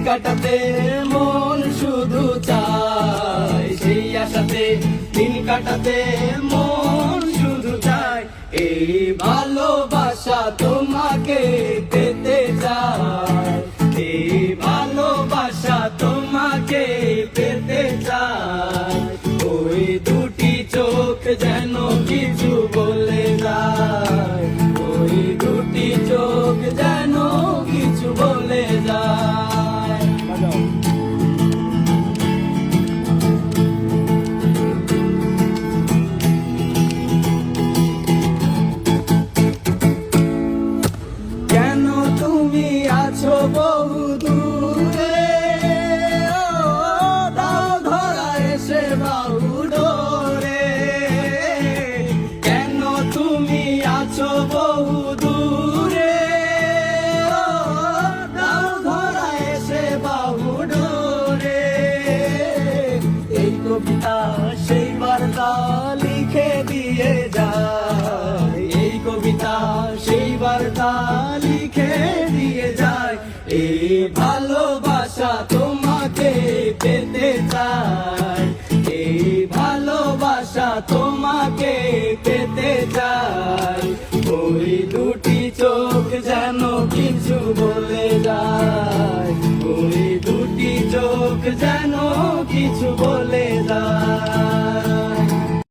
কাটাতে মন শুধু চায়, সেই আশাতে দিন কাটাতে মন শুধু চায়। এই ভালোবাসা তোমাকে পেতে চায়, এই ভালোবাসা তোমাকে পেতে চায়। ওই দুটি চোখ যেন কিছু বলে যায়, ওই দুটি চোখ যেন কিছু বলে যায়। কেন তুমি আছো বহু দূরে, দাও ধরা এসে বাহু ডোরে। কেন তুমি আছো বহু দূরে, দাও ধরা এসে বাহু ডোরে। এই কবিতা সেই বার্তা লিখে দিয়ে যায়, এই কবিতা সেই বার্তা লিখে দিয়ে যায়। এই ভালোবাসা তোমাকে পেতে চায়, এই ভালোবাসা তোমাকে